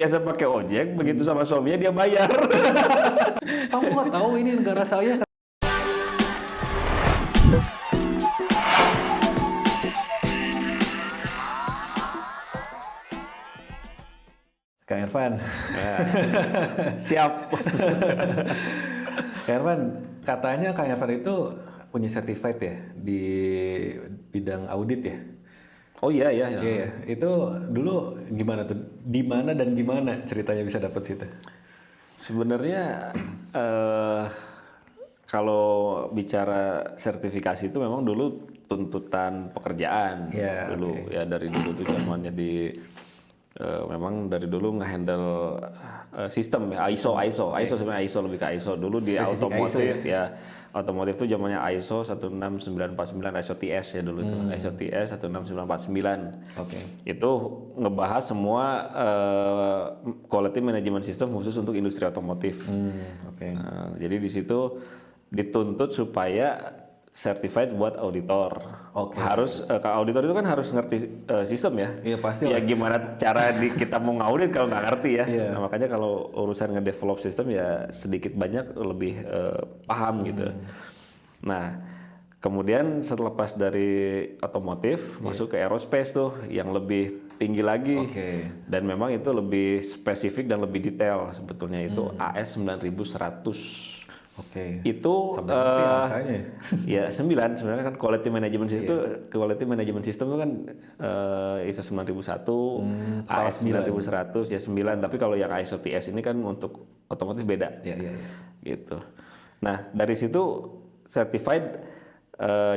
biasa pakai ojek, begitu sama suaminya dia bayar. Kamu nggak tahu ini negara saya. Kang Irfan. Ya, siap. Kang Irfan, katanya Kang Irfan itu punya certified ya di bidang audit ya? Oh iya ya. Iya ya. Itu dulu gimana tuh? Di mana dan gimana ceritanya bisa dapat situ? Sebenarnya kalau bicara sertifikasi itu memang dulu tuntutan pekerjaan Ya, dulu ya, dari dulu tuh zamannya di memang dari dulu ngehandle sistem ya, ISO sebenarnya ISO lebih ke ISO dulu di Spesifik otomotif ISO ya. Otomotif tuh zamannya ISO 16949 ISO TS ya dulu itu. ISO TS 16949. Oke. Itu ngebahas semua quality management system khusus untuk industri otomotif. Oke. Nah, jadi di situ dituntut supaya certified buat auditor. Oke. Harus auditor itu kan harus ngerti sistem ya. Iya pasti Ya lah. gimana cara kita mau ngaudit kalau nggak ngerti ya. Iya. Nah, makanya kalau urusan ngedevelop sistem ya sedikit banyak lebih paham gitu. Nah, kemudian setelah pas dari otomotif masuk ke aerospace tuh yang lebih tinggi lagi. Oke. Dan memang itu lebih spesifik dan lebih detail sebetulnya itu AS 9100. Oke. Itu Sampai ngerti angkanya ya? ya 9 sebenarnya kan quality management system quality management system itu kan ISO 9001, AS 9100 ya 9, tapi kalau yang ISO TS ini kan untuk otomotif beda. Iya, iya, iya. Gitu. Nah, dari situ certified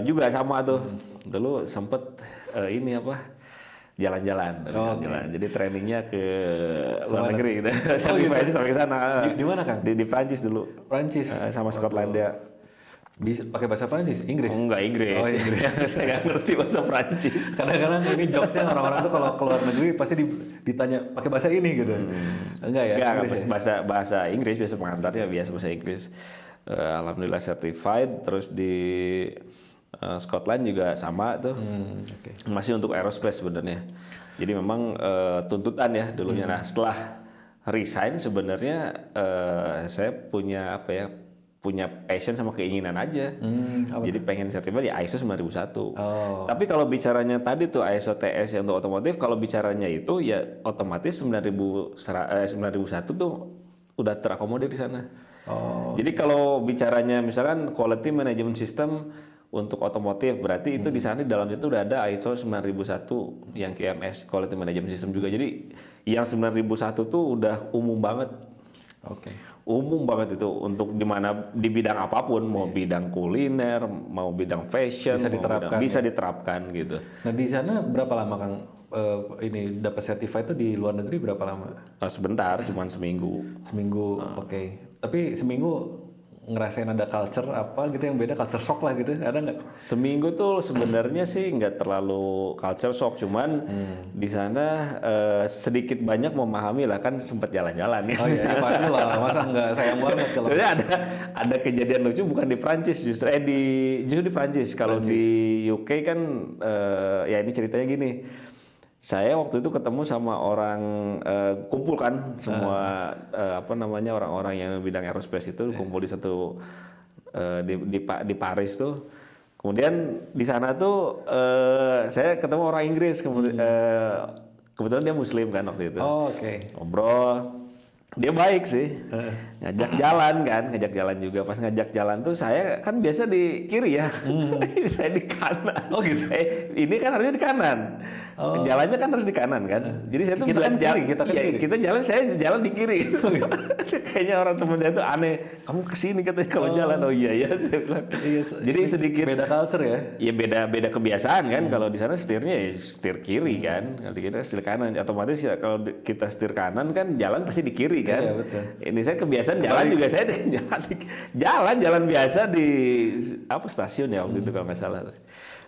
juga sama tuh. Dulu sempet ini apa? Jalan-jalan. Jadi trainingnya ke luar negeri gitu. Certified sampai ke sana. Di mana, Kang? Di Prancis dulu. Prancis. Sama Skotlandia. Bisa pakai bahasa Prancis? Inggris? Oh, enggak Inggris. Oh, Inggris. Saya nggak ngerti bahasa Prancis. Kadang-kadang ini jokesnya orang-orang tuh kalau keluar negeri pasti ditanya pakai bahasa ini gitu. Enggak ya? Enggak, Inggris ya? bahasa Inggris biasa pengantarnya biasa bahasa Inggris. Alhamdulillah certified, terus di Scotland juga sama tuh. Oke. Masih untuk aerospace sebenarnya. Jadi memang tuntutan ya dulunya. Nah, setelah resign sebenarnya saya punya apa ya? Punya passion sama keinginan aja. Jadi pengen sertifikat ya ISO 9001. Oh. Tapi kalau bicaranya tadi tuh ISO TS yang untuk otomotif, kalau bicaranya itu ya otomatis 9001 tuh udah terakomodir di sana. Oh. Jadi kalau bicaranya misalkan quality management system untuk otomotif, berarti itu di sana di dalamnya itu udah ada ISO 9001 yang QMS quality management system juga. Jadi yang 9001 tuh udah umum banget. Oke. Umum banget itu untuk di bidang apapun, mau bidang kuliner, mau bidang fashion, bisa diterapkan gitu. Nah di sana berapa lama Kang ini dapat certified itu di luar negeri berapa lama? Sebentar, cuman seminggu. Seminggu. Oke. Tapi seminggu ngerasain ada culture apa gitu yang beda, culture shock lah gitu, ada nggak? Seminggu tuh sebenarnya sih nggak terlalu culture shock, cuman di sana sedikit banyak memahami lah, kan sempat jalan-jalan ya. Oh iya, pasti lah, masa nggak sayang banget kalau. Sebenarnya ada kejadian lucu bukan di Prancis justru di Prancis. Kalau di UK kan ya ini ceritanya gini. Saya waktu itu ketemu sama orang kumpul kan semua apa namanya orang-orang yang bidang aerospace itu kumpul di satu di Paris tuh. Kemudian di sana tuh saya ketemu orang Inggris, kebetulan dia Muslim kan waktu itu. Oh, oke. Ngobrol. Dia baik sih, ngajak jalan juga. Pas ngajak jalan tuh saya kan biasa di kiri ya, saya di kanan. Oh gitu. Ini kan harusnya di kanan, jalannya kan harus di kanan kan. Jadi saya tuh Kita kan jalan, kiri, kita kan kiri. kita jalan, saya jalan di kiri. Kayaknya orang teman saya tuh aneh, kamu kesini katanya kalau jalan. Oh iya ya, saya bilang. Jadi sedikit beda culture ya. Ya beda kebiasaan kan. Kalau di sana setirnya ya setir kiri kan. Kalau kita setir kanan, otomatis ya kalau kita setir kanan kan jalan pasti di kiri kan. Iya, betul. Ini saya kebiasaan jalan juga saya jalan biasa di apa stasiun ya waktu itu kalau nggak salah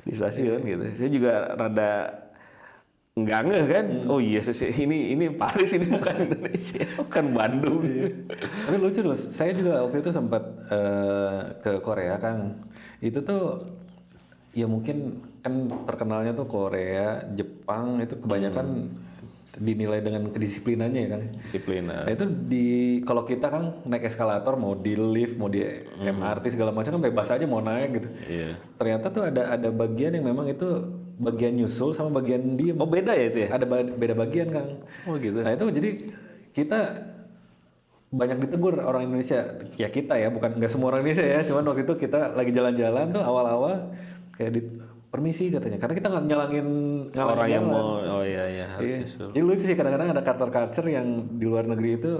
di stasiun gitu. Saya juga rada nggak ngeh kan. Oh iya ini Paris, ini bukan Indonesia, bukan Bandung. Tapi lucu loh, saya juga waktu itu sempat ke Korea Kang. Itu tuh ya mungkin kan terkenalnya tuh Korea, Jepang itu kebanyakan dinilai dengan kedisiplinannya ya kan. Disiplin. Nah itu kalau kita kan naik eskalator mau di lift mau di MRT segala macam kan bebas aja mau naik gitu. Iya. Ternyata tuh ada bagian yang memang itu bagian nyusul sama bagian diem. Oh beda ya itu ya? Ada beda bagian Kang. Oh gitu. Nah itu jadi kita banyak ditegur orang Indonesia. Ya kita ya, bukan nggak semua orang Indonesia ya. Cuman waktu itu kita lagi jalan-jalan tuh awal-awal kayak permisi katanya. Karena kita nggak nyalangin Orang yang jalan. mau, oh iya harus Iya. nyusul. Jadi lucu sih kadang-kadang ada culture yang di luar negeri itu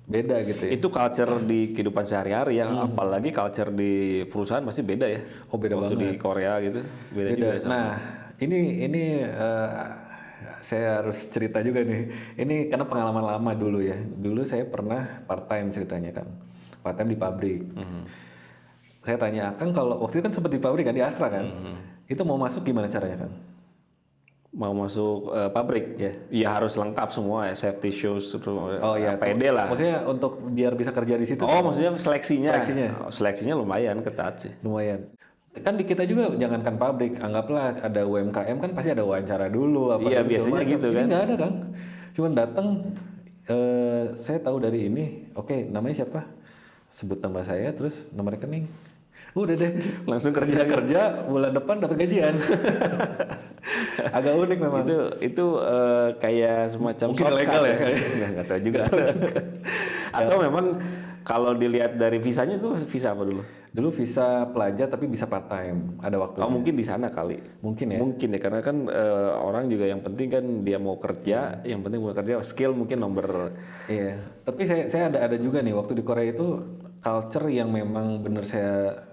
beda gitu ya. Itu culture di kehidupan sehari-hari ya, apalagi culture di perusahaan pasti beda ya. Oh beda Waktu banget. di Korea gitu, beda Beda. juga. Nah ini saya harus cerita juga nih. Ini karena pengalaman lama dulu ya. Dulu saya pernah part time ceritanya kan. Part time di pabrik. Saya tanya Kang kalau waktu itu kan sempat di pabrik kan di Astra kan. Itu mau masuk gimana caranya Kang? Mau masuk pabrik ya harus lengkap semua ya, safety shoes, Oh iya, APD lah. Maksudnya untuk biar bisa kerja di situ. Oh maksudnya seleksinya? Seleksinya. Oh, seleksinya lumayan ketat sih. Lumayan. Kan di kita juga jangankan pabrik, anggaplah ada UMKM kan pasti ada wawancara dulu apa Iya, dulu, biasanya segala macam. gitu Ini kan. nggak ada Kang. Cuman datang saya tahu dari ini. Oke, namanya siapa? Sebut nama saya terus nomor rekening. Udah deh, Langsung kerja. bulan depan dapat gajian. Agak unik memang. Itu kayak semacam Mungkin shortcut legal ya, nggak tahu juga. Atau memang kalau dilihat dari visanya itu visa apa dulu? Dulu visa pelajar tapi bisa part time, ada waktu. Oh mungkin di sana kali. Mungkin ya. Mungkin ya karena kan orang juga yang penting kan dia mau kerja, yang penting mau kerja skill mungkin nomor. Iya. Tapi saya ada juga nih waktu di Korea itu culture yang memang bener saya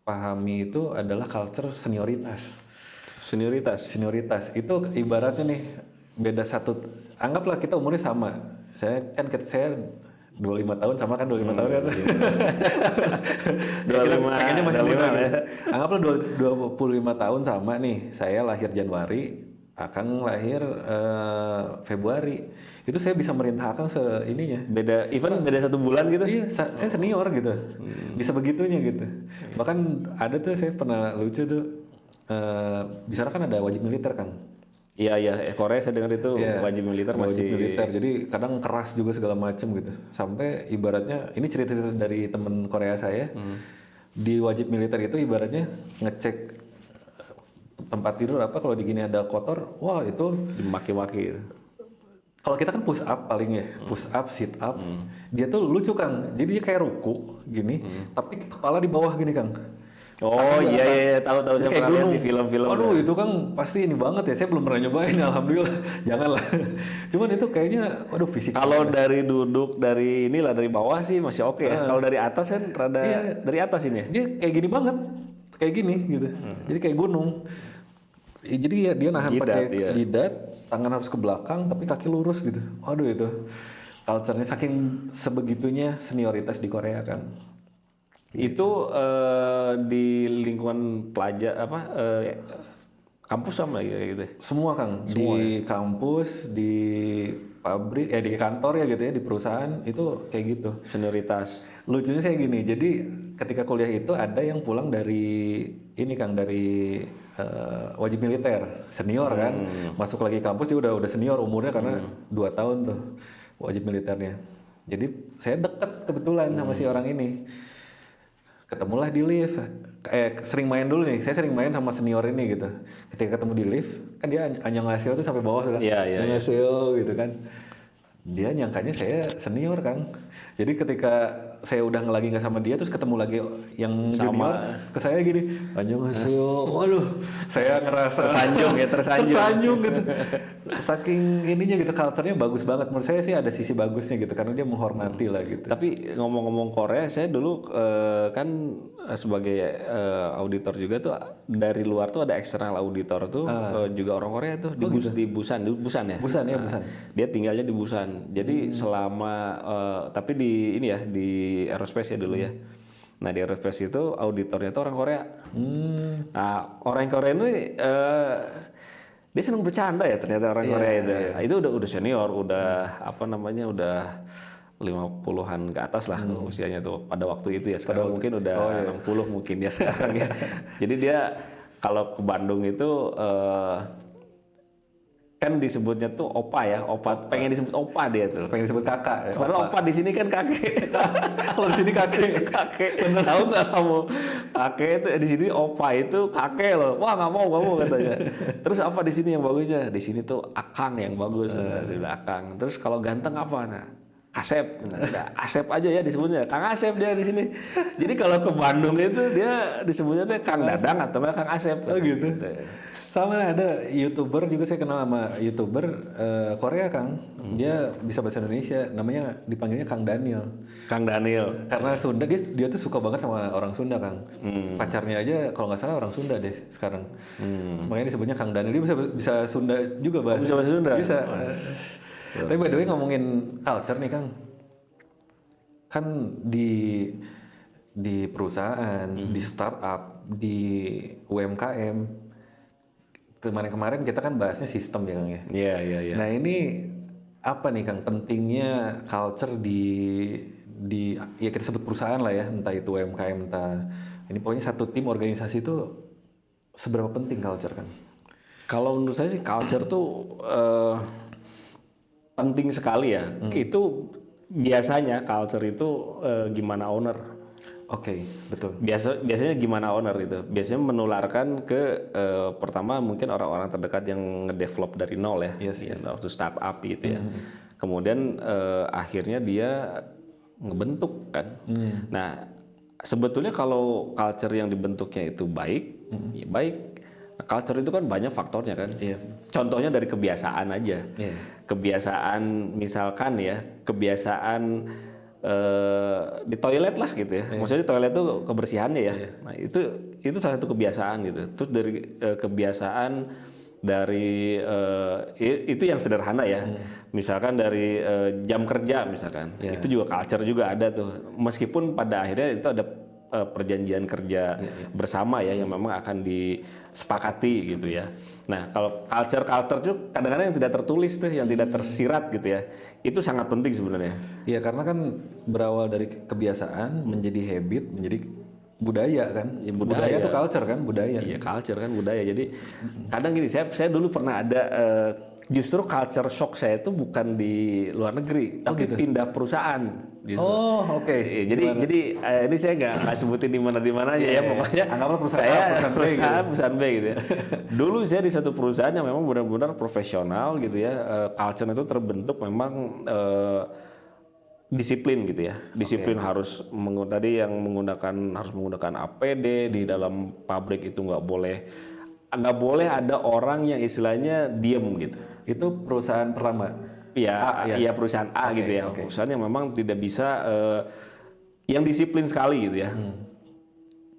pahami itu adalah culture senioritas. Senioritas itu ibaratnya nih beda satu. Anggaplah kita umurnya sama. Saya 25 tahun sama kan 25 tahun kan. 25 pengennya masih muda ya. gitu. Anggaplah 25 tahun sama nih. Saya lahir Januari, Akang lahir Februari. Itu saya bisa merintah Akang seininya. Beda satu bulan gitu. Iya, saya senior gitu. Bisa begitunya gitu. Bahkan ada tuh saya pernah lucu tuh. Di sana kan ada wajib militer kan. Iya Korea saya dengar itu wajib militer masih. Wajib militer, jadi kadang keras juga segala macam gitu. Sampai ibaratnya ini cerita dari temen Korea saya. Di wajib militer itu ibaratnya ngecek tempat tidur apa kalau di gini ada kotor, wah itu dimaki-maki gitu. kalau kita kan push up paling ya, push up, sit up. Dia tuh lucu Kang. Jadi dia kayak ruku gini, tapi kepala di bawah gini Kang. Oh iya tahu saya Kayak pernah lihat gunung. di film-film. Aduh itu kan pasti ini banget ya. Saya belum pernah nyobain, alhamdulillah. Janganlah. Cuman itu kayaknya, waduh fisik. Kalau dari duduk dari bawah sih masih oke ya. Kalau dari atas kan rada dari atas ini. Dia kayak gini banget, kayak gini gitu. Jadi kayak gunung. Jadi dia nahan pakai jidat, tangan harus ke belakang, tapi kaki lurus gitu. Waduh itu. Culture-nya saking sebegitunya senioritas di Korea kan. Itu di lingkungan pelajar kampus sama kayak gitu. Semua Kang, di kampus, di pabrik, di kantor ya gitu ya, di perusahaan itu kayak gitu. Senioritas. Lucunya saya gini, jadi ketika kuliah itu ada yang pulang dari ini Kang, dari wajib militer, senior kan, masuk lagi kampus dia udah senior umurnya karena 2 tahun tuh wajib militernya. Jadi saya deket kebetulan sama si orang ini. Ketemulah di lift, sering main dulu nih, saya sering main sama senior ini gitu. Ketika ketemu di lift, kan dia annyeonghaseyo tuh sampai bawah tuh kan, annyeonghaseyo gitu kan. Dia nyangkanya saya senior kan. Jadi ketika saya udah lagi nggak sama dia, terus ketemu lagi yang junior, ke saya gini, annyeonghaseyo, waduh, saya ngerasa tersanjung gitu. Saking ininya gitu, culture-nya bagus banget. Menurut saya sih ada sisi bagusnya gitu, karena dia menghormati lah gitu. Tapi ngomong-ngomong Korea, saya dulu kan sebagai auditor juga tuh dari luar tuh ada eksternal auditor tuh juga orang Korea tuh di Busan ya. Busan ya, Busan. Dia tinggalnya di Busan. Jadi selama tapi di ini ya di aerospace ya dulu ya. Nah di aerospace itu auditornya tuh orang Korea. Nah orang Korea ini dia senang bercanda ya ternyata orang Korea itu. Nah, itu udah senior, udah udah 50-an ke atas lah usianya tuh pada waktu itu ya. Sekarang mungkin udah 60 mungkin dia sekarang ya. Jadi dia kalau ke Bandung itu kan disebutnya tuh opa ya, pengen disebut opa dia tuh. Pengen disebut kakak ya. Padahal opa di sini kan kakek. Kalau di sini kakek. Kakek. Tahu nggak kamu? Kakek itu di sini opa itu kakek loh. Wah nggak mau katanya. Terus apa di sini yang bagusnya? Di sini tuh akang yang bagus. Saya bilang akang. Terus kalau ganteng apa? Nah, Asep. Nah, Asep aja ya disebutnya. Kang Asep dia di sini. Jadi kalau ke Bandung itu dia disebutnya tuh Kang Dadang atau Kang Asep. Oh gitu. Sama ada YouTuber juga, saya kenal sama YouTuber Korea Kang. Dia bisa bahasa Indonesia, namanya dipanggilnya Kang Daniel. Kang Daniel. Karena Sunda, dia tuh suka banget sama orang Sunda Kang. Pacarnya aja kalau nggak salah orang Sunda deh sekarang. Makanya disebutnya Kang Daniel. Dia bisa Sunda juga bahasa. Bisa bahasa Sunda. Bisa. Tapi by the way ngomongin culture nih Kang. Kan di perusahaan, di startup, di UMKM, kemarin kita kan bahasnya sistem ya Kang ya. Iya. Nah ini apa nih Kang pentingnya culture di ya kita sebut perusahaan lah ya, entah itu UMKM entah ini, pokoknya satu tim organisasi itu seberapa penting culture Kang? Kalau menurut saya sih culture tuh penting sekali ya. Itu biasanya culture itu gimana owner. Oke, betul. Biasanya gimana owner itu? Biasanya menularkan ke pertama mungkin orang-orang terdekat yang ngedevelop dari nol ya, waktu startup gitu ya. Kemudian akhirnya dia ngebentuk kan. Nah sebetulnya kalau culture yang dibentuknya itu baik, ya baik. Nah, culture itu kan banyak faktornya kan. Contohnya dari kebiasaan aja. Kebiasaan misalkan ya, kebiasaan di toilet lah gitu ya. Maksudnya di toilet itu kebersihannya ya. Nah, itu salah satu kebiasaan gitu. Terus dari kebiasaan dari itu yang sederhana ya. Misalkan dari jam kerja misalkan. Itu juga culture juga ada tuh. Meskipun pada akhirnya itu ada perjanjian kerja bersama ya yang memang akan disepakati gitu ya. Nah, kalau culture itu kadang-kadang yang tidak tertulis tuh, yang tidak tersirat gitu ya. Itu sangat penting sebenarnya. Iya, karena kan berawal dari kebiasaan menjadi habit, menjadi budaya kan. Ya, budaya itu culture kan, budaya. Iya, culture kan budaya. Jadi kadang gini, saya dulu pernah ada justru culture shock saya itu bukan di luar negeri, tapi gitu. pindah perusahaan. Justru. Oh, oke. Jadi ini saya nggak sebutin di mana aja ya, pokoknya anggaplah perusahaan B gitu ya. Dulu saya di satu perusahaan yang memang benar-benar profesional gitu ya, culture itu terbentuk memang disiplin gitu ya. Disiplin harus harus menggunakan APD di dalam pabrik, itu nggak boleh ada orang yang istilahnya diem gitu. Itu perusahaan pertama. Iya, perusahaan A gitu ya. Perusahaan yang memang tidak bisa yang disiplin sekali gitu ya.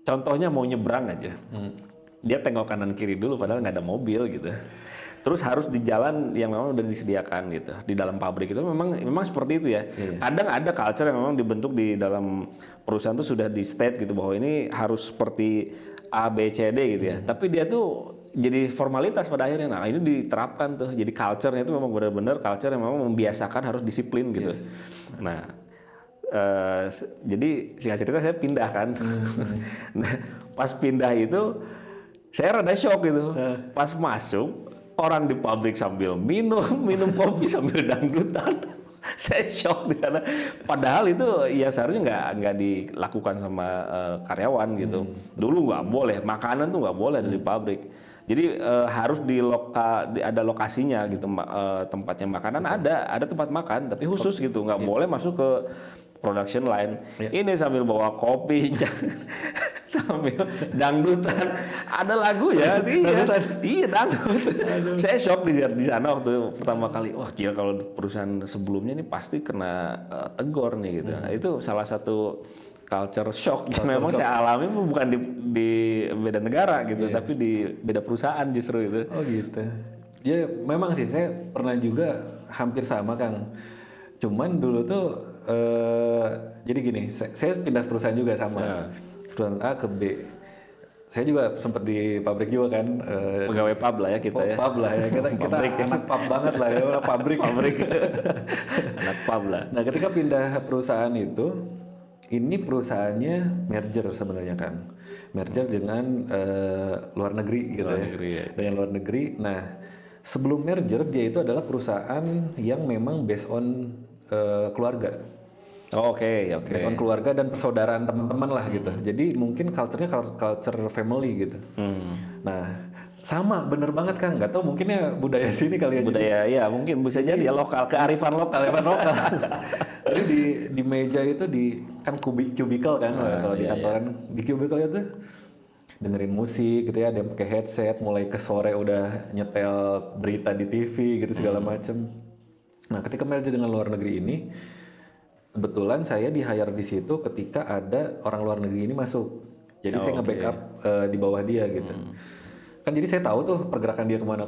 Contohnya mau nyebrang aja. Dia tengok kanan kiri dulu padahal nggak ada mobil gitu. Terus harus di jalan yang memang udah disediakan gitu. Di dalam pabrik itu memang seperti itu ya. Kadang ada culture yang memang dibentuk di dalam perusahaan itu sudah di state gitu bahwa ini harus seperti A, B, C, D gitu ya. Tapi dia tuh jadi formalitas pada akhirnya. Nah ini diterapkan tuh. Jadi culture-nya itu memang benar-benar culture yang memang membiasakan harus disiplin gitu. Nah jadi singkat cerita saya pindah kan. Nah pas pindah itu saya rada shock gitu. Pas masuk orang di pabrik sambil minum kopi sambil dangdutan. Saya shock di sana. Padahal itu ya seharusnya nggak dilakukan sama karyawan gitu. Dulu nggak boleh, makanan tuh nggak boleh dari pabrik. Jadi harus ada lokasinya gitu, tempatnya makanan ada tempat makan tapi khusus gitu, nggak boleh masuk ke production line. Ini sambil bawa kopi, sambil dangdutan, ada lagu ya, iya dangdut. Saya shock di sana waktu pertama kali. Wah gila, kalau perusahaan sebelumnya ini pasti kena tegur nih gitu. Nah, itu salah satu culture shock yang memang saya alami bukan di beda negara gitu, tapi di beda perusahaan justru itu. Oh gitu. Ya memang sih saya pernah juga hampir sama Kang. Cuman dulu tuh jadi gini, saya pindah perusahaan juga sama. Perusahaan A ke B. Saya juga sempat di pabrik juga kan. Pegawai pub lah ya kita ya. Pub lah ya. Kita anak pub banget lah ya, pabrik. Anak pub lah. Nah ketika pindah perusahaan itu, ini perusahaannya merger sebenarnya kan. Merger dengan luar negeri gitu. Luar negeri, ya. Dengan luar negeri. Nah sebelum merger dia itu adalah perusahaan yang memang based on keluarga. Oh, oke. Based on keluarga dan persaudaraan teman-teman lah gitu. Jadi mungkin culture-nya culture family gitu. Nah, sama bener banget Kang. Nggak tahu mungkin ya budaya sini kali ya. Budaya ya mungkin bisa jadi ya lokal, kearifan lokal. Jadi di meja itu kan cubicle kan kalau di kantoran. Di cubicle itu dengerin musik gitu ya, ada yang pakai headset, mulai ke sore udah nyetel berita di TV gitu segala macem. Nah, ketika merger dengan luar negeri ini, kebetulan saya di-hire di situ ketika ada orang luar negeri ini masuk. Jadi saya nge-backup di bawah dia gitu. Kan jadi saya tahu tuh pergerakan dia kemana.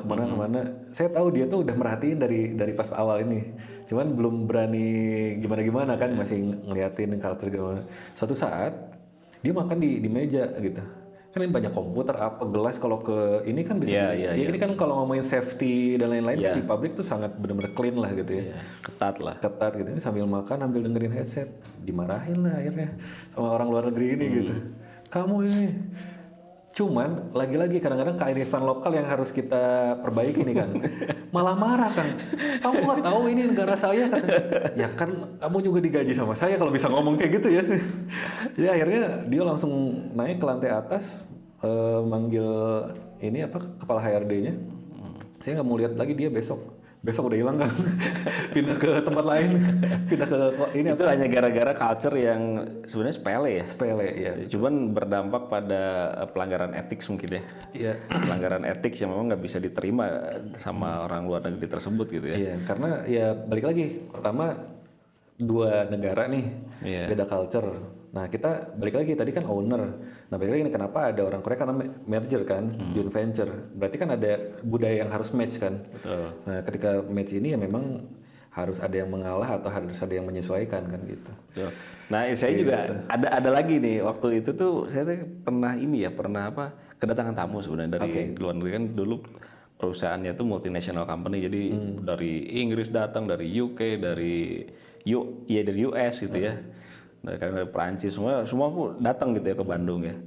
Saya tahu dia tuh udah merhatiin dari pas awal ini. Cuman belum berani gimana kan, masih ngeliatin culture gimana. Suatu saat dia makan di meja gitu. Kan ini banyak komputer gelas kalau ke ini kan bisa ini kan kalau ngomongin safety dan lain-lain kan di pabrik tuh sangat benar-benar clean lah gitu ya. Ketat gitu. Ini sambil makan sambil dengerin headset, dimarahin lah akhirnya sama orang luar negeri ini gitu. Kamu ini cuman lagi-lagi kadang-kadang kearifan lokal yang harus kita perbaiki nih kan. Malah marah kan. Kamu nggak tahu ini negara saya katanya. Ya kan kamu juga digaji sama saya kalau bisa ngomong kayak gitu ya. Jadi akhirnya dia langsung naik ke lantai atas manggil ini kepala HRD-nya. Saya nggak mau lihat lagi dia besok udah hilang kan. Pindah ke tempat lain, pindah ke ini. Itu hanya gara-gara culture yang sebenarnya sepele ya. Cuman berdampak pada pelanggaran etik mungkin ya. Iya. Pelanggaran etik yang memang nggak bisa diterima sama orang luar negeri tersebut gitu ya. Iya, karena ya balik lagi, pertama dua negara nih beda culture. Nah kita balik lagi tadi kan owner. Nah balik lagi nih kenapa ada orang Korea karena merger kan, joint venture. Berarti kan ada budaya yang harus match kan. Betul. Nah ketika match ini ya memang harus ada yang mengalah atau harus ada yang menyesuaikan kan gitu. Betul. Nah saya juga ada lagi nih waktu itu tuh saya pernah kedatangan tamu sebenarnya dari luar negeri kan dulu. Perusahaannya tuh multinational company, jadi dari Inggris datang, dari UK, dari US gitu ya, dari Perancis semua datang gitu ya ke Bandung ya.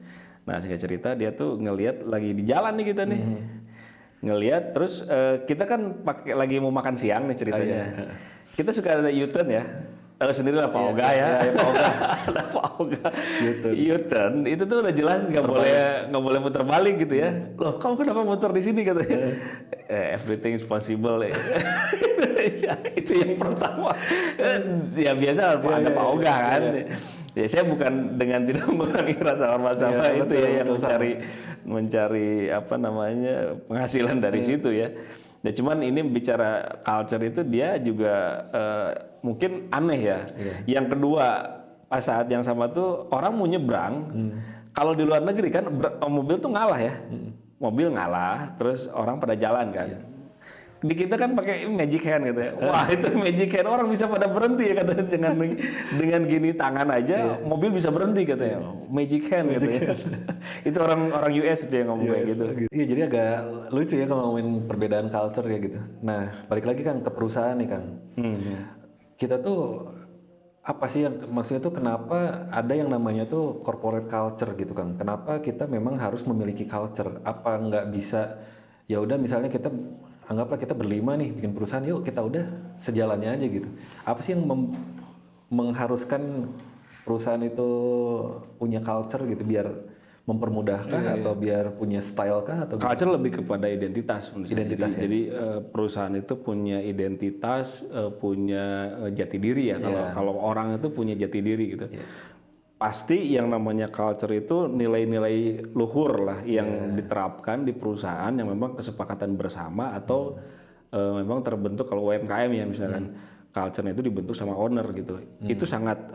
Nah singkat cerita dia tuh ngelihat lagi di jalan nih kita nih, ngelihat terus kita kan lagi mau makan siang nih ceritanya. Kita suka ada U-turn ya. Tahu sendiri lah Pak Oga ya. Pak Oga. U-turn itu tuh udah jelas nggak boleh muter balik gitu ya. Loh, kamu kenapa muter di sini katanya? Everything is possible. Indonesia itu yang pertama. Ya biasa ada Pak Oga kan. Ya saya bukan dengan tidak mengurangi rasa hormat sama itu ya yang mencari penghasilan dari situ ya. Ya cuman ini bicara culture itu dia juga mungkin aneh ya. Yang kedua pas saat yang sama tuh orang mau nyebrang. Kalau di luar negeri kan mobil tuh ngalah ya. Mobil ngalah, terus orang pada jalan kan. Di kita kan pakai magic hand gitu ya. Wah itu magic hand orang bisa pada berhenti ya katanya dengan gini tangan aja mobil bisa berhenti katanya. Magic hand gitu ya. Itu orang US itu yang ngomong kayak gitu. Iya jadi agak lucu ya kalau ngomongin perbedaan culture ya gitu. Nah balik lagi kan ke perusahaan nih Kang. Kita tuh apa sih yang maksudnya tuh kenapa ada yang namanya tuh corporate culture gitu Kang? Kenapa kita memang harus memiliki culture? Apa nggak bisa ya udah misalnya kita anggaplah kita berlima nih bikin perusahaan, yuk kita udah sejalannya aja gitu. Apa sih yang mengharuskan perusahaan itu punya culture gitu biar mempermudahkah atau biar punya style kah atau culture lebih kepada identitas. Identitas ya. Jadi perusahaan itu punya identitas, punya jati diri ya. Kalau orang itu punya jati diri gitu. Pasti yang namanya culture itu nilai-nilai luhur lah yang diterapkan di perusahaan yang memang kesepakatan bersama atau memang terbentuk kalau UMKM ya misalkan culture-nya itu dibentuk sama owner gitu. Itu sangat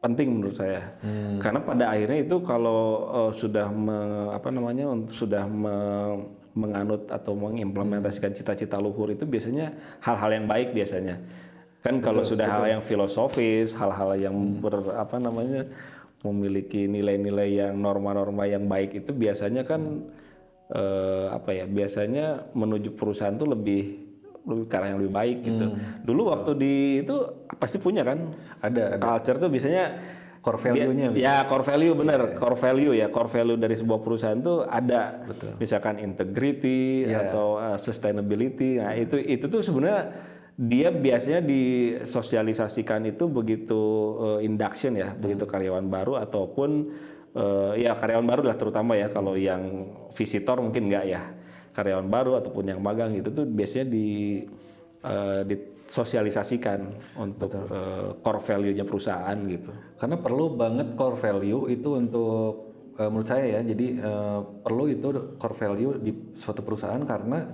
penting menurut saya. Karena pada akhirnya itu kalau sudah menganut atau mengimplementasikan cita-cita luhur itu biasanya hal-hal yang baik biasanya. Kan kalau sudah hal yang filosofis, hal-hal yang memiliki nilai-nilai yang norma-norma yang baik itu biasanya kan biasanya menuju perusahaan tuh lebih ke arah yang lebih baik gitu. Dulu waktu di itu pasti punya kan? Ada. Culture tuh biasanya core value-nya. Ya, core value benar, core value ya, core value dari sebuah perusahaan tuh ada, misalkan integrity atau sustainability. Nah itu tuh sebenarnya dia biasanya disosialisasikan itu begitu induction ya, begitu karyawan baru ataupun ya karyawan baru lah terutama ya. Kalau yang visitor mungkin enggak ya, karyawan baru ataupun yang magang itu tuh biasanya disosialisasikan untuk core value-nya perusahaan gitu. Karena perlu banget core value itu untuk menurut saya ya. Jadi perlu itu core value di suatu perusahaan karena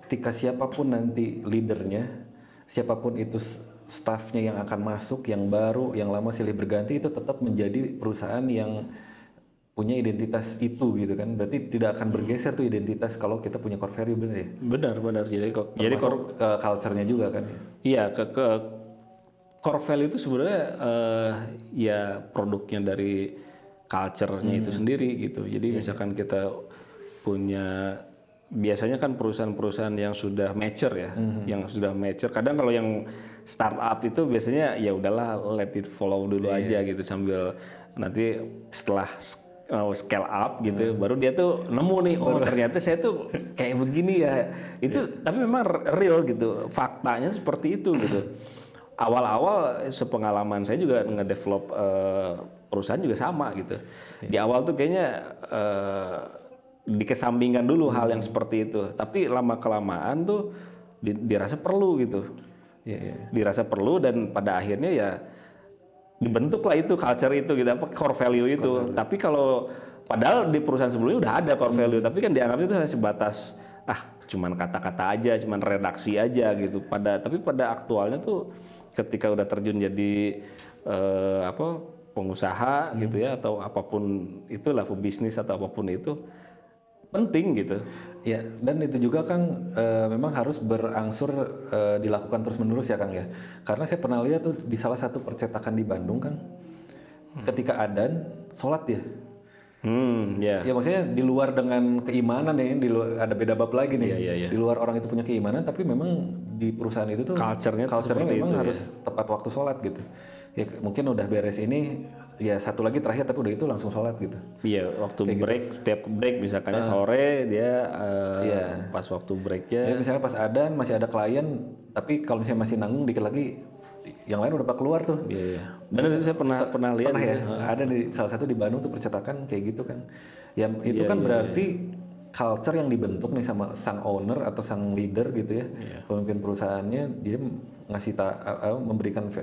ketika siapapun nanti leadernya, siapapun itu staffnya yang akan masuk, yang baru, yang lama silih berganti itu tetap menjadi perusahaan yang punya identitas itu gitu kan. Berarti tidak akan bergeser tuh identitas kalau kita punya core value, bener ya? Benar. Jadi ke culture-nya juga kan. Iya, ke core value itu sebenarnya ya produknya dari culture-nya itu sendiri gitu. Jadi misalkan kita punya, biasanya kan perusahaan-perusahaan yang sudah mature ya, yang sudah mature. Kadang kalau yang startup itu biasanya ya udahlah let it follow dulu aja gitu, sambil nanti setelah scale up gitu, baru dia tuh nemu nih, oh ternyata saya tuh kayak begini ya. Itu tapi memang real gitu, faktanya seperti itu gitu. Awal-awal sepengalaman saya juga ngedevelop perusahaan juga sama gitu. Di awal tuh kayaknya dikesampingkan dulu hal yang seperti itu, tapi lama kelamaan tuh dirasa perlu gitu. Dirasa perlu dan pada akhirnya ya dibentuklah itu culture itu gitu, apa core value itu. Tapi kalau padahal di perusahaan sebelumnya udah ada core value, tapi kan dianggap itu hanya sebatas cuman kata-kata aja, cuman redaksi aja gitu. Tapi pada aktualnya tuh ketika udah terjun jadi pengusaha gitu ya, atau apapun itulah, pebisnis atau apapun itu penting gitu. Ya, dan itu juga kan memang harus berangsur dilakukan terus-menerus ya Kang ya. Karena saya pernah lihat tuh di salah satu percetakan di Bandung Kang, ketika adzan sholat ya. Ya maksudnya di luar dengan keimanan ya, di luar, ada beda bab lagi nih. Di luar orang itu punya keimanan, tapi memang di perusahaan itu tuh culture-nya memang harus tepat waktu sholat gitu. Ya mungkin udah beres ini, ya satu lagi terakhir, tapi udah itu langsung sholat gitu. Iya, waktu kayak break gitu. Setiap break misalkan sore dia pas waktu breaknya. Ya, misalnya pas adzan masih ada klien, tapi kalau misalnya masih nanggung dikit lagi, yang lain udah pada keluar tuh. Iya. Benar, itu saya pernah lihat. Pernah ya. Ada di salah satu di Bandung tuh percetakan kayak gitu kan. Ya itu kan berarti culture yang dibentuk nih sama sang owner atau sang leader gitu ya, pemimpin perusahaannya, dia ngasih memberikan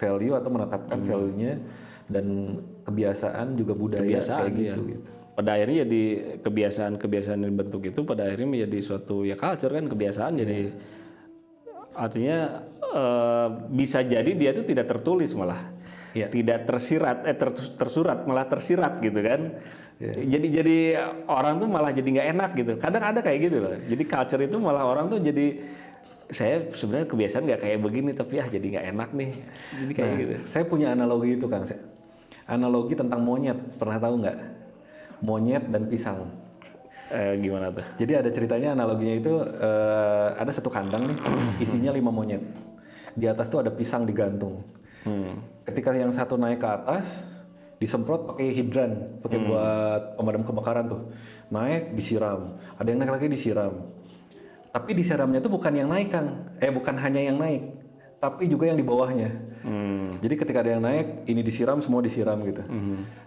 value atau menetapkan value-nya dan kebiasaan juga budaya kayak gitu. Pada akhirnya jadi kebiasaan yang dibentuk itu pada akhirnya menjadi suatu ya culture kan, kebiasaan. Jadi artinya bisa jadi dia tuh tidak tertulis malah, tidak tersirat, tersurat malah tersirat gitu kan. Jadi orang tuh malah jadi nggak enak gitu. Kadang ada kayak gitu loh. Jadi culture itu malah orang tuh jadi, saya sebenarnya kebiasaan nggak kayak begini tapi jadi nggak enak nih. Jadi kayak gitu. Saya punya analogi itu Kang. Analogi tentang monyet, pernah tahu nggak? Monyet dan pisang. Gimana tuh? Jadi ada ceritanya, analoginya itu ada satu kandang nih, isinya 5 monyet. Di atas tuh ada pisang digantung. Ketika yang satu naik ke atas, disemprot pakai hidran, pakai buat pemadam kebakaran tuh. Naik disiram, ada yang naik lagi disiram. Tapi disiramnya tuh bukan yang naik Kang, bukan hanya yang naik, tapi juga yang di bawahnya. Jadi ketika ada yang naik, ini disiram, semua disiram gitu.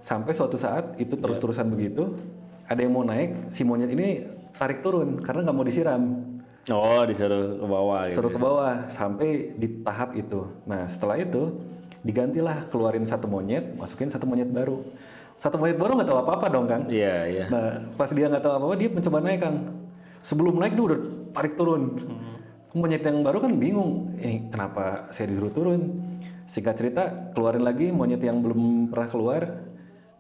Sampai suatu saat itu terus-terusan begitu, ada yang mau naik, si monyet ini tarik turun karena nggak mau disiram. Oh, disuruh ke bawah. Suruh ke bawah sampai di tahap itu. Nah setelah itu digantilah, keluarin satu monyet, masukin satu monyet baru. Satu monyet baru nggak tahu apa-apa dong Kang. Iya. Nah pas dia nggak tahu apa-apa, dia mencoba naik Kang. Sebelum naik dia udah tarik turun. Monyet yang baru kan bingung, ini kenapa saya disuruh turun. Singkat cerita, keluarin lagi monyet yang belum pernah keluar,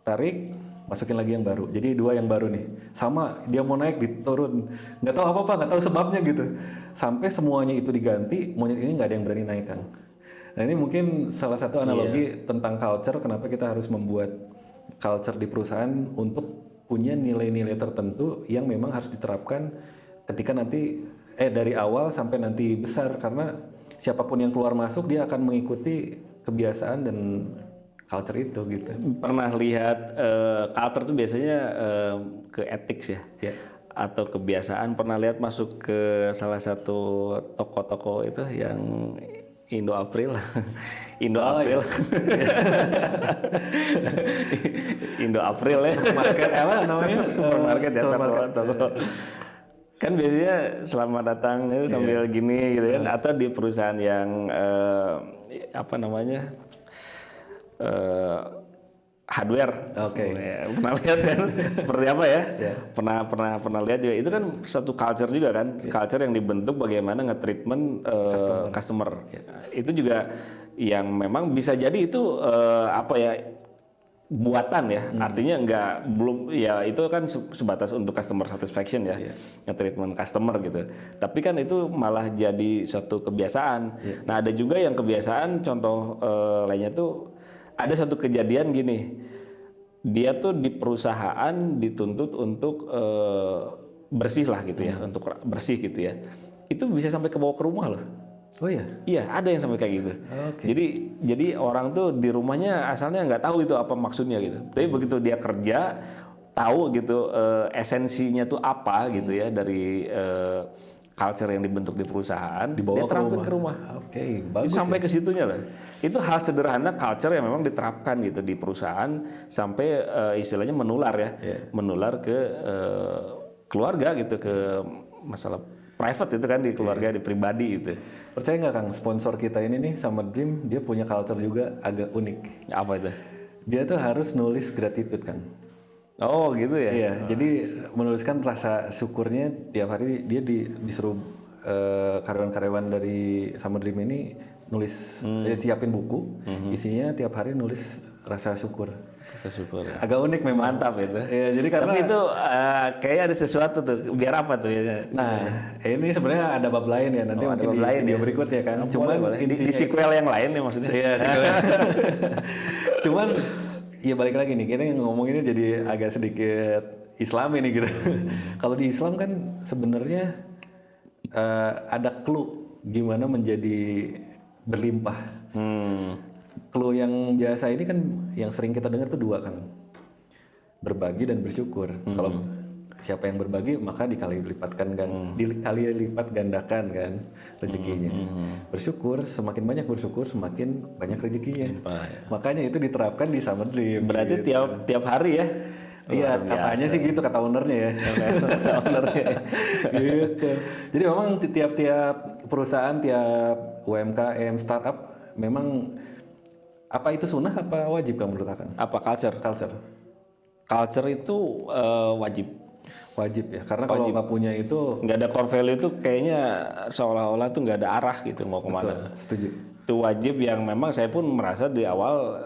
tarik, masukin lagi yang baru. Jadi 2 yang baru nih. Sama, dia mau naik diturun. Nggak tahu apa-apa, nggak tahu sebabnya gitu. Sampai semuanya itu diganti, monyet ini nggak ada yang berani naik Kang. Nah ini mungkin salah satu analogi tentang culture, kenapa kita harus membuat culture di perusahaan untuk punya nilai-nilai tertentu yang memang harus diterapkan ketika nanti dari awal sampai nanti besar, karena siapapun yang keluar masuk dia akan mengikuti kebiasaan dan culture itu gitu. Pernah lihat culture tuh biasanya ke ethics ya, atau kebiasaan. Pernah lihat masuk ke salah satu toko-toko itu yang Indo April, Indo April, Indo April ya. Supermarket apa namanya? Supermarket ya, toko. Kan biasanya selamat datang itu sambil gini gitu kan, atau di perusahaan yang apa namanya hardware. Ya, pernah lihat kan seperti apa ya? Pernah lihat juga. Itu kan satu culture juga kan, culture yang dibentuk bagaimana nge-treatment customer. Itu juga yang memang bisa jadi itu apa ya, buatan ya, artinya belum ya, itu kan sebatas untuk customer satisfaction ya, nge-treatment customer gitu. Tapi kan itu malah jadi suatu kebiasaan. Nah ada juga yang kebiasaan, contoh lainnya tuh ada satu kejadian gini, dia tuh di perusahaan dituntut untuk bersih lah gitu ya, untuk bersih gitu ya. Itu bisa sampai ke bawah ke rumah loh. Oh iya? Iya, ada yang sampai kayak gitu. Jadi orang tuh di rumahnya asalnya nggak tahu itu apa maksudnya gitu. Tapi begitu dia kerja, tahu gitu esensinya tuh apa gitu ya dari culture yang dibentuk di perusahaan, dibawa dia terapin ke rumah. Bagus. Itu sampai ke situnya lah. Itu hal sederhana culture yang memang diterapkan gitu di perusahaan sampai istilahnya menular ya, menular ke keluarga gitu, ke masalah private itu kan di keluarga, di pribadi itu. Percaya nggak Kang, sponsor kita ini nih sama Dream, dia punya culture juga agak unik. Apa itu? Dia tuh harus nulis gratitude Kang. Oh gitu ya? Iya, jadi menuliskan rasa syukurnya tiap hari. Dia disuruh karyawan-karyawan dari Sama Dream ini nulis, siapin buku, isinya tiap hari nulis rasa syukur. Syukur ya. Agak unik memang. Mantap itu. Ya, jadi karena tapi itu kayaknya ada sesuatu tuh. Biar apa tuh ya? Nah, ini sebenarnya ada bab lain ya, nanti mungkin di video berikutnya kan. Cuman di sequel yang lain ya maksudnya. Iya, sequel. Cuman ya balik lagi nih, kita ngomong ini jadi agak sedikit Islami nih gitu. Kalau di Islam kan sebenarnya ada clue gimana menjadi berlimpah. Clue yang biasa ini kan yang sering kita dengar tuh dua kan, berbagi dan bersyukur. Kalau siapa yang berbagi maka dikali lipat gandakan kan rezekinya. Bersyukur, semakin banyak bersyukur semakin banyak rezekinya. Makanya itu diterapkan di Sama Dream. Berarti gitu. tiap hari ya? Iya, katanya sih gitu, kata ownernya ya. Gitu. Jadi memang tiap-tiap perusahaan, tiap UMKM, startup memang, apa itu sunnah apa wajib kamu menurut Akang? Apa culture? Culture itu wajib ya, karena kalau nggak punya itu, nggak ada core value itu kayaknya seolah-olah tuh nggak ada arah gitu mau kemana. Betul, setuju. Itu wajib yang memang saya pun merasa di awal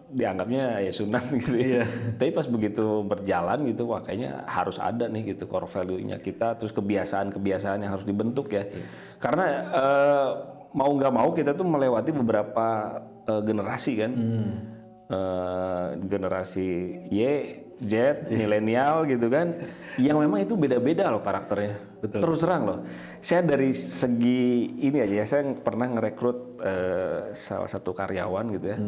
dianggapnya ya sunat gitu ya. Tapi pas begitu berjalan gitu, wah kayaknya harus ada nih gitu core value-nya kita, terus kebiasaan-kebiasaan yang harus dibentuk ya. Karena mau nggak mau kita tuh melewati beberapa generasi kan. Generasi Y, Z, milenial gitu kan, yang memang itu beda-beda loh karakternya. Betul. Terus terang loh, saya dari segi ini aja, saya pernah ngerekrut salah satu karyawan gitu ya.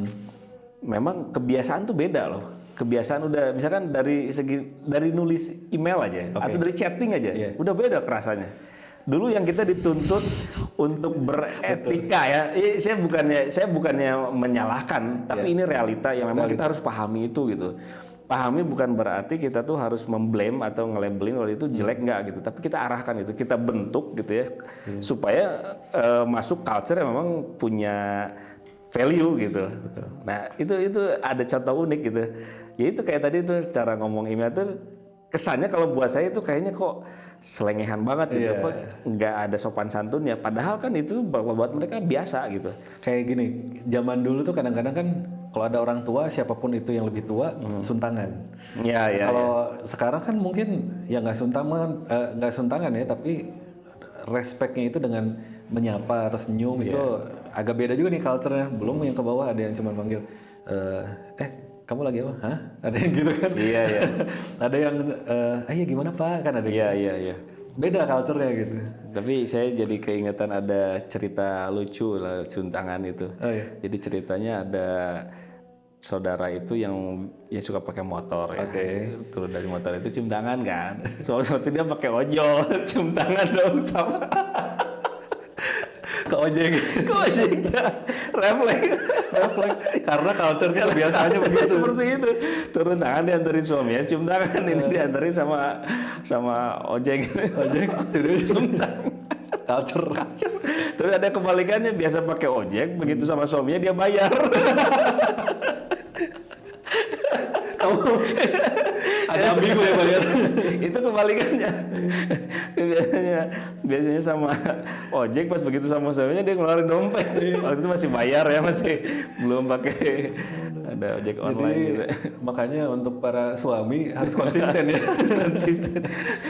Memang kebiasaan tuh beda loh. Kebiasaan udah misalkan dari nulis email aja, atau dari chatting aja, udah beda kerasanya. Dulu yang kita dituntut untuk beretika ya, saya bukannya menyalahkan, tapi ini realita yang memang kita harus pahami itu gitu. Pahami bukan berarti kita tuh harus memblame atau nge-labelin kalau itu jelek nggak gitu, tapi kita arahkan itu, kita bentuk gitu ya, supaya masuk culture yang memang punya value gitu. Nah itu ada contoh unik gitu. Ya itu kayak tadi tuh cara ngomong email tuh kesannya kalau buat saya itu kayaknya kok selengehan banget gitu, kok nggak ada sopan santunnya. Padahal kan itu buat mereka biasa gitu. Kayak gini, zaman dulu tuh kadang-kadang kan kalau ada orang tua, siapapun itu yang lebih tua, suntangan. Kalau sekarang kan mungkin ya nggak suntangan ya, tapi respectnya itu dengan menyapa atau senyum itu agak beda juga nih culture-nya. Belum yang ke bawah ada yang cuma manggil, kamu lagi apa? Hah? Ada yang gitu kan? Iya. Ada yang, iya gimana Pak? Kan ada Iya. Beda culture-nya gitu. Tapi saya jadi keingetan ada cerita lucu lah suntangan itu. Oh, iya. Jadi ceritanya ada saudara itu yang ya suka pakai motor ya. Turun dari motor itu cium tangan kan. Suatu dia pakai ojol, cium tangan dong sama Ke ojek. ke ojeknya. Refleks. Karena culture kebiasaannya begitu. Seperti itu. Turun tangan diantarin suaminya, cium tangan ini diantarin sama ojek. Ojek terus Cium tangan. culture. Terus ada kebalikannya, biasa pakai ojek, begitu sama suaminya dia bayar. Ada ambigu ya bayar. Itu kebalikannya. Biasanya sama ojek, pas begitu sama suaminya dia ngeluarin dompet. Waktu itu masih bayar ya, masih belum pakai ada ojek online gitu. Makanya untuk para suami harus konsisten ya. Konsisten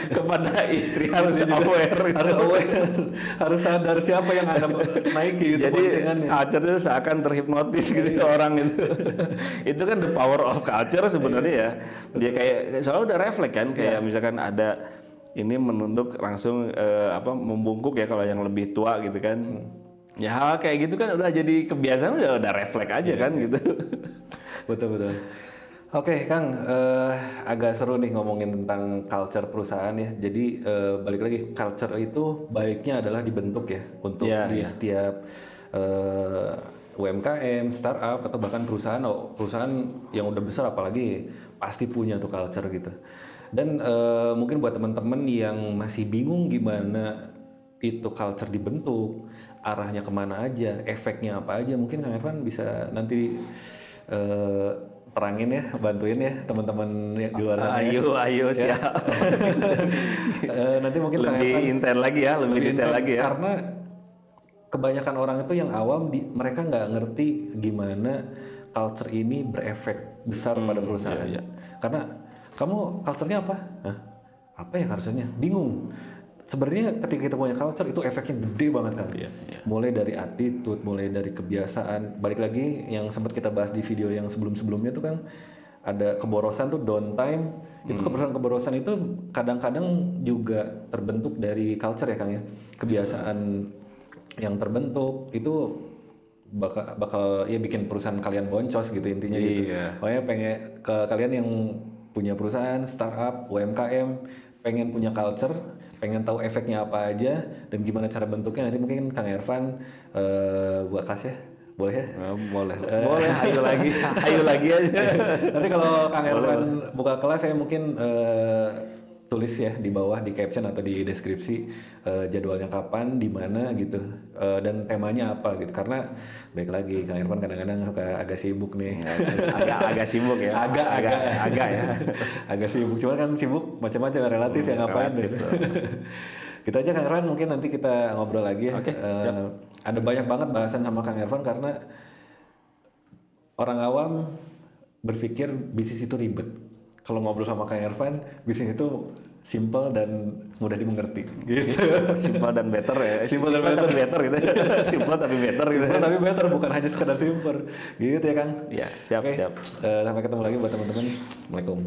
kepada istri, harus aware. Harus aware. Harus sadar siapa yang Anda naiki itu Jadi boncengannya. culture itu seakan terhipnotis gitu orang itu. Itu kan the power of culture sebenarnya ya. Dia kayak soalnya udah refleks kan, kayak misalkan ada ini menunduk langsung membungkuk ya kalau yang lebih tua gitu kan. Ya hal kayak gitu kan udah jadi kebiasaan, udah refleks aja kan gitu. Betul. Oke, Kang, agak seru nih ngomongin tentang culture perusahaan ya. Jadi balik lagi, culture itu baiknya adalah dibentuk ya untuk di setiap UMKM, startup atau bahkan perusahaan yang udah besar apalagi pasti punya tuh culture gitu. Dan mungkin buat teman-teman yang masih bingung gimana itu culture dibentuk, arahnya kemana aja, efeknya apa aja, mungkin Kang Irfan bisa nanti terangin ya, bantuin ya teman-teman di luar sana. Ayo siap. Nanti mungkin lebih intel lagi ya, lebih detail lagi ya. Karena kebanyakan orang itu yang awam, mereka nggak ngerti gimana culture ini berefek besar pada perusahaan. Karena kamu culture-nya apa? Hah? Apa ya culture-nya? Bingung. Sebenarnya ketika kita punya culture itu efeknya gede banget kan. Mulai dari attitude, mulai dari kebiasaan. Balik lagi yang sempat kita bahas di video yang sebelum-sebelumnya tuh kan ada keborosan tuh downtime. Itu keborosan itu kadang-kadang juga terbentuk dari culture ya Kang ya. Kebiasaan yang terbentuk itu bakal ya bikin perusahaan kalian boncos gitu intinya gitu. Makanya pengen ke kalian yang punya perusahaan, startup, UMKM, pengen punya culture, pengen tahu efeknya apa aja dan gimana cara bentuknya, nanti mungkin Kang Irfan buat kelas ya, boleh ya? Boleh, ayo lagi aja. Nanti kalau Kang Irfan buka kelas, saya mungkin tulis ya di bawah di caption atau di deskripsi jadwalnya kapan, di mana gitu, dan temanya apa gitu. Karena baik lagi Kang Irfan kadang-kadang agak sibuk nih. agak sibuk ya. Agak ya. Agak sibuk, cuman kan sibuk macam-macam relatif ya, ngapain deh. Kita aja Kang Irfan, mungkin nanti kita ngobrol lagi ya. Ada banyak banget bahasan sama Kang Irfan karena orang awam berpikir bisnis itu ribet. Kalau ngobrol sama Kang Irfan, bisnis itu simple dan mudah dimengerti. Gitu. Simple dan better ya. Simple dan better gitu. Simple tapi better gitu. Simple tapi better, bukan hanya sekedar simple. Gitu ya Kang. Iya, siap. Sampai ketemu lagi buat teman-teman. Assalamualaikum.